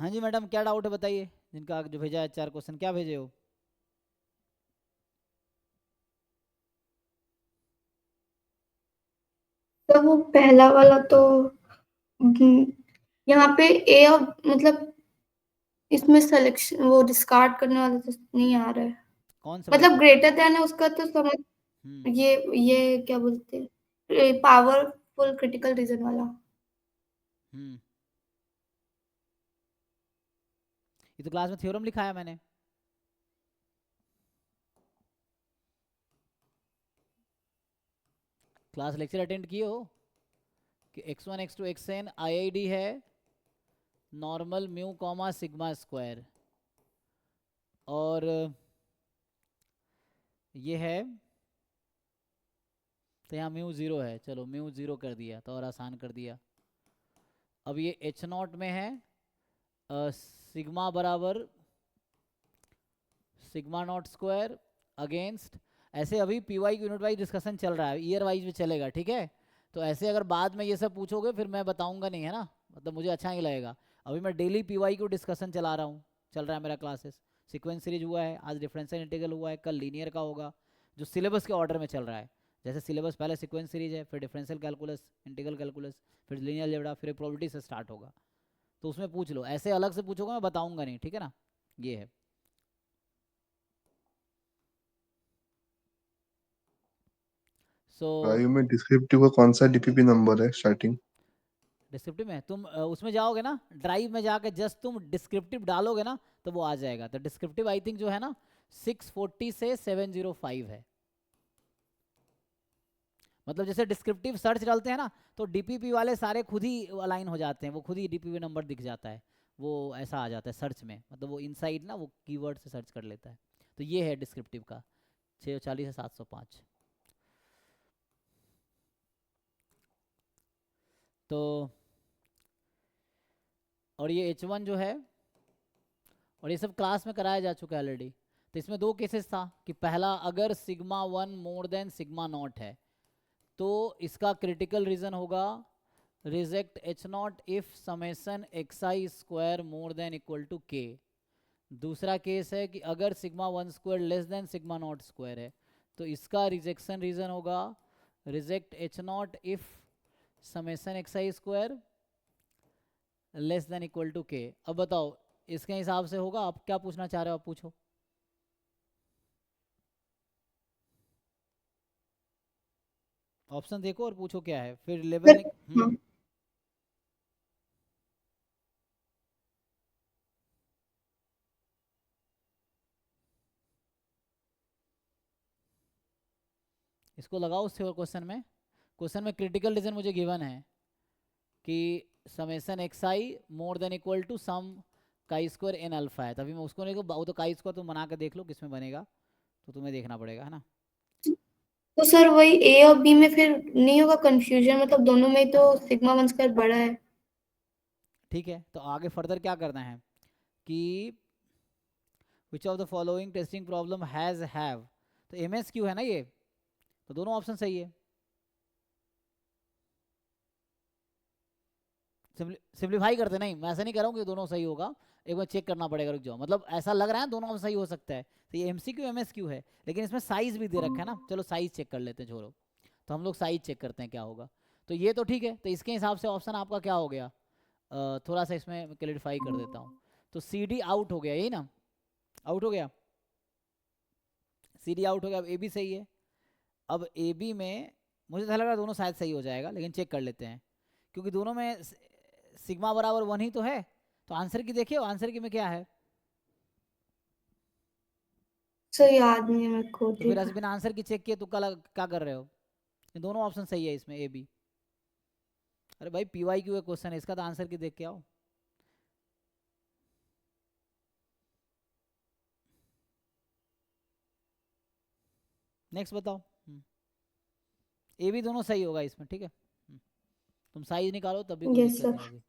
हाँ जी मैडम, क्या डाउट है बताइए। जिनका जो भेजा है 4 क्वेश्चन, क्या भेजे हो? तो वो पहला वाला तो हम्म, यहाँ पे ए और मतलब इसमें सिलेक्शन वो डिस्कार्ड करने वाला तो नहीं आ रहा है। कौन सा वाला मतलब क्वेश्चन? ग्रेटर देन है उसका तो समझ। हम्म। ये क्या बोलते हैं, पावरफुल क्रिटिकल रीजन वाला। हम्म। ये तो क्लास में थ्योरम लिखा है मैंने। क्लास लेक्चर अटेंड किए हो कि x1 x2 xn IID है normal mu comma sigma square, और ये है, तो यहाँ म्यू ज़ीरो है, चलो म्यू ज़ीरो कर दिया तो और आसान कर दिया। अब ये एच नॉट में है सिग्मा बराबर सिग्मा नॉट स्क्वायर अगेंस्ट, ऐसे अभी पी वाई की यूनिट वाइज डिस्कशन चल रहा है, ईयर वाइज भी चलेगा, ठीक है। तो ऐसे अगर बाद में ये सब पूछोगे फिर मैं बताऊंगा नहीं, है ना, मतलब मुझे अच्छा नहीं लगेगा। अभी मैं डेली पी वाई को डिस्कशन चला रहा हूँ, चल रहा है मेरा क्लासेस। सीक्वेंस सीरीज हुआ है, आज डिफरेंशियल इंटीग्रल हुआ है, कल लीनियर का होगा, जो सिलेबस के ऑर्डर में चल रहा है। जैसे सिलेबस पहले सीक्वेंस सीरीज है, फिर डिफरेंशियल कैलकुलस, इंटीग्रल कैलकुलस, फिर लीनियर अलजेब्रा, फिर प्रोबेबिलिटी से स्टार्ट होगा। तो उसमें पूछ लो, ऐसे अलग से पूछोगे मैं बताऊंगा नहीं, ठीक है ना। ये है। सो वायु में डिस्क्रिप्टिव का कौन सा डीपीपी नंबर है स्टार्टिंग? डिस्क्रिप्टिव में तुम उसमें जाओगे ना, ड्राइव में जाके जस्ट तुम डिस्क्रिप्टिव डालोगे ना तो वो आ जाएगा। तो डिस्क्रिप्टिव आई थिंक जो है ना 640 से 705 है। मतलब जैसे डिस्क्रिप्टिव सर्च डालते हैं ना तो डीपीपी वाले सारे खुद ही अलाइन हो जाते हैं, वो खुद ही डीपीपी नंबर दिख जाता है, वो ऐसा आ जाता है सर्च में, मतलब वो इनसाइड ना वो कीवर्ड से सर्च कर लेता है। तो ये है डिस्क्रिप्टिव का 640 से 705। तो और ये H1 जो है, और ये सब क्लास में कराया जा चुका है ऑलरेडी। तो इसमें दो केसेस था कि पहला, अगर sigma one more than sigma naught है तो इसका क्रिटिकल रीजन होगा reject H naught if summation X I square more than equal to K. दूसरा केस है कि अगर sigma one square less than sigma naught square है तो इसका रिजेक्शन रीजन होगा reject H naught if summation X I square less than equal to K. अब बताओ इसके हिसाब से होगा, आप क्या पूछना चाह रहे हो, आप पूछो। ऑप्शन देखो और पूछो क्या है, फिर लेवल सर हाँ। इसको लगाओ उससे और क्वेश्चन में। क्वेश्चन में क्रिटिकल रीजन मुझे गिवन है कि summation X I more than equal to sum chi square in alpha है, तभी मैं उसको नहीं, वो तो काई स्क्वायर तुम बना के देख लो किसमें बनेगा, तो तुम्हें देखना पड़ेगा, है ना। तो सर वही ए और बी में फिर नहीं होगा कंफ्यूजन, मतलब दोनों में ही तो सिग्मा वन स्क्वायर बड़ा है। ठीक है, तो आगे फर्दर क्या करना है कि which of the following testing problem have, तो एम एस क्यू है ना ये, तो दोनों ऑप्शन सही है। सिंप्लीफाई करते नहीं, मैं ऐसा नहीं कर रहा हूँ कि दोनों सही होगा, एक बार चेक करना पड़ेगा, रुक जाओ, मतलब ऐसा लग रहा है दोनों सही हो सकता है। तो ये एमसीक्यू एमएसक्यू है, लेकिन इसमें साइज भी दे रखा है ना, चलो साइज चेक कर लेते हैं, छोड़ो। तो हम लोग साइज चेक करते हैं क्या होगा। तो ये तो ठीक है, तो इसके हिसाब से ऑप्शन आपका क्या हो गया, थोड़ा सा इसमें क्लियरिफाई कर देता हूँ। तो सी डी आउट हो गया, यही ना, आउट हो गया, सी डी आउट हो गया, अब ए बी सही है। अब ए बी में मुझे तो लग रहा है दोनों शायद सही हो जाएगा, लेकिन चेक कर लेते हैं, क्योंकि दोनों में सिग्मा बराबर वन ही तो है। तो आंसर की देखिए, आंसर की में क्या है। सर याद नहीं है मेरे को, तो फिर ठीक ऐसे है। बिना आंसर की चेक किए तुक्का क्या कर रहे हो। ये दोनों ऑप्शन सही है इसमें, ए बी। अरे भाई पी वाई क्यू क्वेश्चन है, इसका तो आंसर की देख के आओ। नेक्स्ट बताओ। ए बी दोनों सही होगा इसमें, ठीक है। तुम साइज निकालो तब भी कोई यस दिक्कत नहीं सर। होगी।